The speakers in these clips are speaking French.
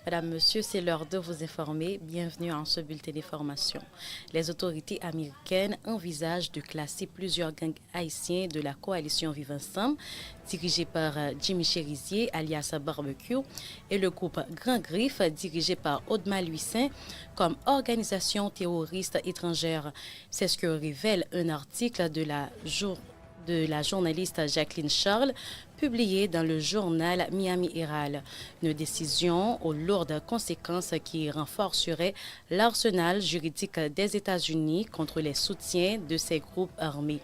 Madame, Monsieur, c'est l'heure de vous informer. Bienvenue en ce bulletin d'information. Les autorités américaines envisagent de classer plusieurs gangs haïtiens de la coalition Vive Ensemble, dirigée par Jimmy Cherizier, alias Barbecue, et le groupe Grand Griffe, dirigé par Audma Luissin, comme organisation terroriste étrangère. C'est ce que révèle un article de la journaliste Jacqueline Charles, publiée dans le journal Miami Herald. Une décision aux lourdes conséquences qui renforcerait l'arsenal juridique des États-Unis contre les soutiens de ces groupes armés.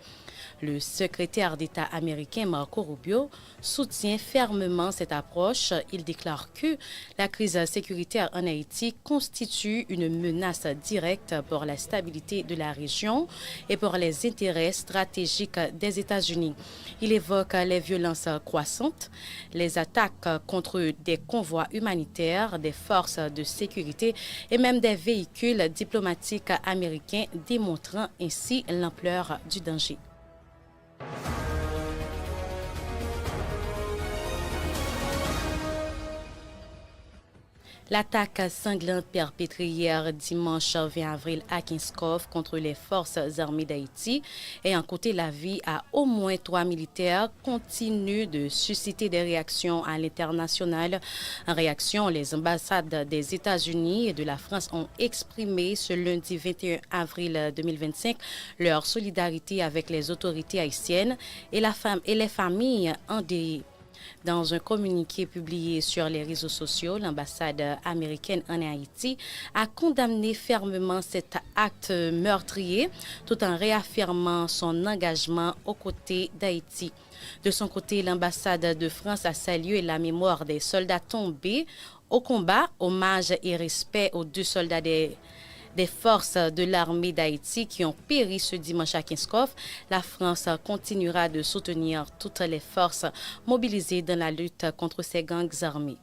Le secrétaire d'État américain Marco Rubio soutient fermement cette approche. Il déclare que la crise sécuritaire en Haïti constitue une menace directe pour la stabilité de la région et pour les intérêts stratégiques des États-Unis. Il évoque les violences croissantes, les attaques contre des convois humanitaires, des forces de sécurité et même des véhicules diplomatiques américains, démontrant ainsi l'ampleur du danger. L'attaque sanglante perpétrée hier dimanche 20 avril à Kinskov contre les forces armées d'Haïti ayant coûté la vie à au moins 3 militaires continue de susciter des réactions à l'international. En réaction, les ambassades des États-Unis et de la France ont exprimé ce lundi 21 avril 2025 leur solidarité avec les autorités haïtiennes et les familles endeuillées. Dans un communiqué publié sur les réseaux sociaux, l'ambassade américaine en Haïti a condamné fermement cet acte meurtrier tout en réaffirmant son engagement aux côtés d'Haïti. De son côté, l'ambassade de France a salué la mémoire des soldats tombés au combat, hommage et respect aux 2 soldats des forces de l'armée d'Haïti qui ont péri ce dimanche à Kinskov. La France continuera de soutenir toutes les forces mobilisées dans la lutte contre ces gangs armés.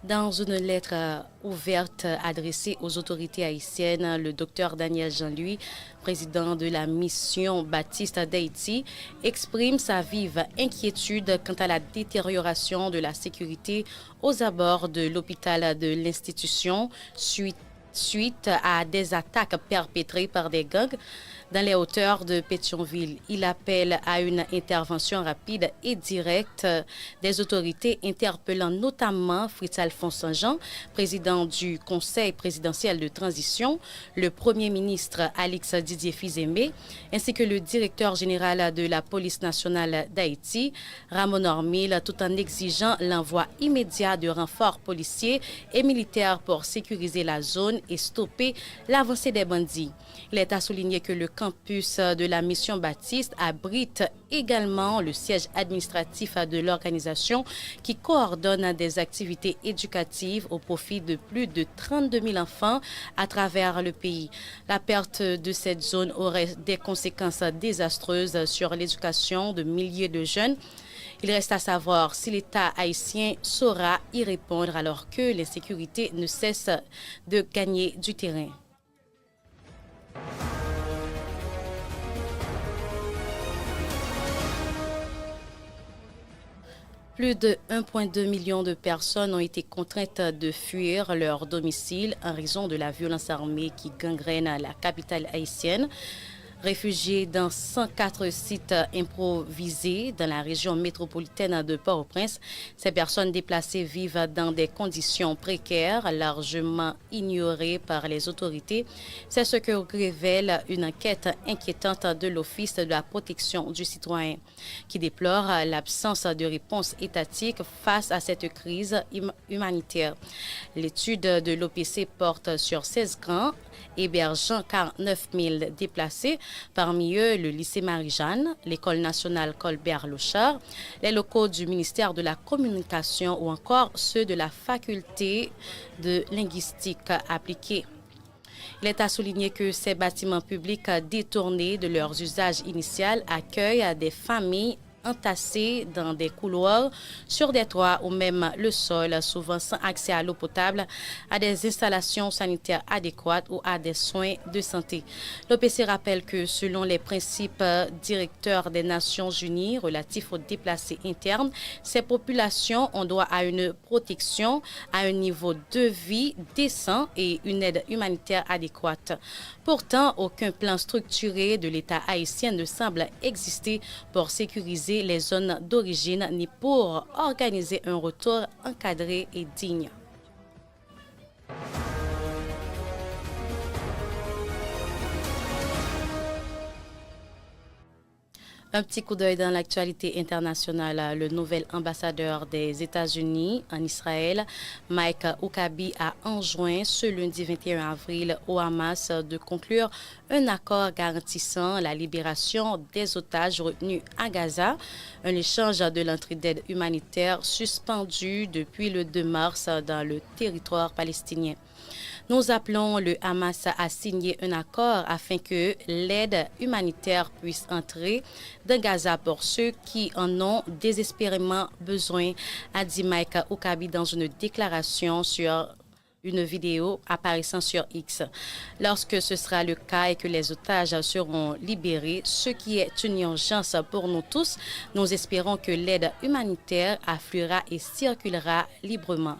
Dans une lettre ouverte adressée aux autorités haïtiennes, le docteur Daniel Jean-Louis, président de la mission Baptiste d'Haïti, exprime sa vive inquiétude quant à la détérioration de la sécurité aux abords de l'hôpital de l'institution suite à des attaques perpétrées par des gangs dans les hauteurs de Pétionville. Il appelle à une intervention rapide et directe des autorités interpellant notamment Fritz-Alphonse Saint-Jean, président du Conseil présidentiel de transition, le Premier ministre Alix Didier Fils-Aimé, ainsi que le directeur général de la police nationale d'Haïti, Ramon Ormil, tout en exigeant l'envoi immédiat de renforts policiers et militaires pour sécuriser la zone et stopper l'avancée des bandits. Il est à souligner que le campus de la mission Baptiste abrite également le siège administratif de l'organisation qui coordonne des activités éducatives au profit de plus de 32 000 enfants à travers le pays. La perte de cette zone aurait des conséquences désastreuses sur l'éducation de milliers de jeunes. Il reste à savoir si l'État haïtien saura y répondre alors que l'insécurité ne cesse de gagner du terrain. Plus de 1,2 million de personnes ont été contraintes de fuir leur domicile en raison de la violence armée qui gangrène la capitale haïtienne. Réfugiés dans 104 sites improvisés dans la région métropolitaine de Port-au-Prince, ces personnes déplacées vivent dans des conditions précaires, largement ignorées par les autorités. C'est ce que révèle une enquête inquiétante de l'Office de la protection du citoyen, qui déplore l'absence de réponse étatique face à cette crise humanitaire. L'étude de l'OPC porte sur 16 camps hébergeant 49 000 déplacés, parmi eux le lycée Marie-Jeanne, l'école nationale Colbert-Lochard, les locaux du ministère de la Communication ou encore ceux de la faculté de linguistique appliquée. Il est à souligner que ces bâtiments publics détournés de leurs usages initiaux accueillent des familles entassés dans des couloirs, sur des toits ou même le sol, souvent sans accès à l'eau potable, à des installations sanitaires adéquates ou à des soins de santé. L'OPC rappelle que selon les principes directeurs des Nations Unies relatifs aux déplacés internes, ces populations ont droit à une protection, à un niveau de vie décent et une aide humanitaire adéquate. Pourtant, aucun plan structuré de l'État haïtien ne semble exister pour sécuriser les zones d'origine ni pour organiser un retour encadré et digne. Un petit coup d'œil dans l'actualité internationale. Le nouvel ambassadeur des États-Unis en Israël, Mike Huckabee, a enjoint ce lundi 21 avril au Hamas de conclure un accord garantissant la libération des otages retenus à Gaza, un échange de l'entrée d'aide humanitaire suspendu depuis le 2 mars dans le territoire palestinien. Nous appelons le Hamas à signer un accord afin que l'aide humanitaire puisse entrer dans Gaza pour ceux qui en ont désespérément besoin, a dit Mike Huckabee dans une déclaration sur une vidéo apparaissant sur X. Lorsque ce sera le cas et que les otages seront libérés, ce qui est une urgence pour nous tous, nous espérons que l'aide humanitaire affluera et circulera librement.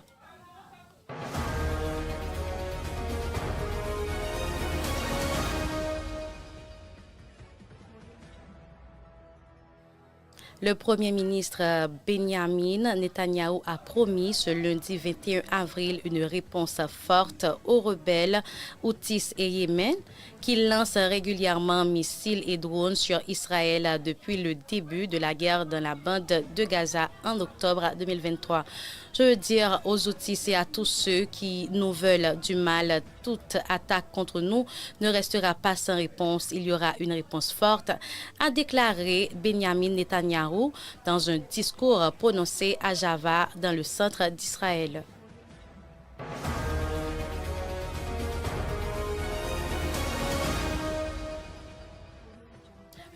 Le Premier ministre Benjamin Netanyahou a promis ce lundi 21 avril une réponse forte aux rebelles Houthis et Yémen qui lancent régulièrement missiles et drones sur Israël depuis le début de la guerre dans la bande de Gaza en octobre 2023. Je veux dire aux Houthis et à tous ceux qui nous veulent du mal, toute attaque contre nous ne restera pas sans réponse. Il y aura une réponse forte, a déclaré Benjamin Netanyahou dans un discours prononcé à Java dans le centre d'Israël.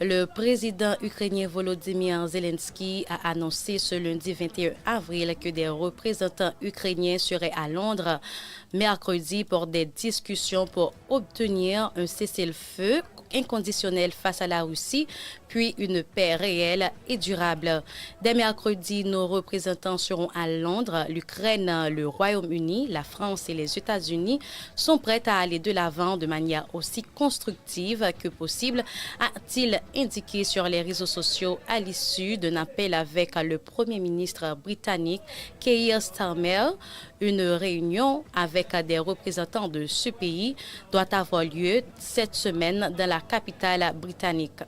Le président ukrainien Volodymyr Zelensky a annoncé ce lundi 21 avril que des représentants ukrainiens seraient à Londres mercredi pour des discussions pour obtenir un cessez-le-feu inconditionnel face à la Russie, puis une paix réelle et durable. Dès mercredi, nos représentants seront à Londres. L'Ukraine, le Royaume-Uni, la France et les États-Unis sont prêts à aller de l'avant de manière aussi constructive que possible, a-t-il indiqué sur les réseaux sociaux à l'issue d'un appel avec le Premier ministre britannique Keir Starmer. Une réunion avec des représentants de ce pays doit avoir lieu cette semaine dans la capitale britannique.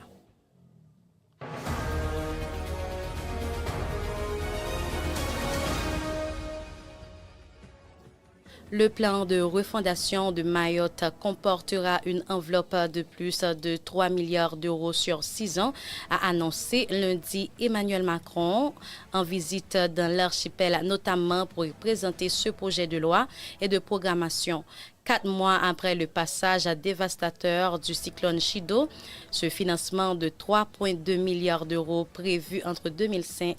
Le plan de refondation de Mayotte comportera une enveloppe de plus de 3 milliards d'euros sur 6 ans, a annoncé lundi Emmanuel Macron en visite dans l'archipel, notamment pour y présenter ce projet de loi et de programmation. 4 mois après le passage dévastateur du cyclone Chido, ce financement de 3,2 milliards d'euros prévu entre 2025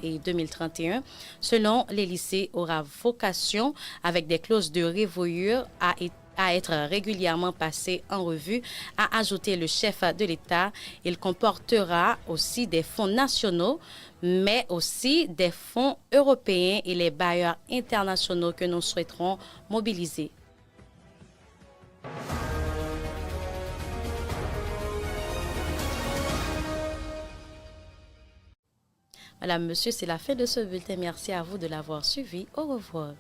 et 2031, selon les lycées, aura vocation, avec des clauses de révoyure, à être régulièrement passé en revue, a ajouté le chef de l'État. Il comportera aussi des fonds nationaux, mais aussi des fonds européens et les bailleurs internationaux que nous souhaiterons mobiliser. Madame, monsieur, c'est la fin de ce bulletin. Merci à vous de l'avoir suivi. Au revoir.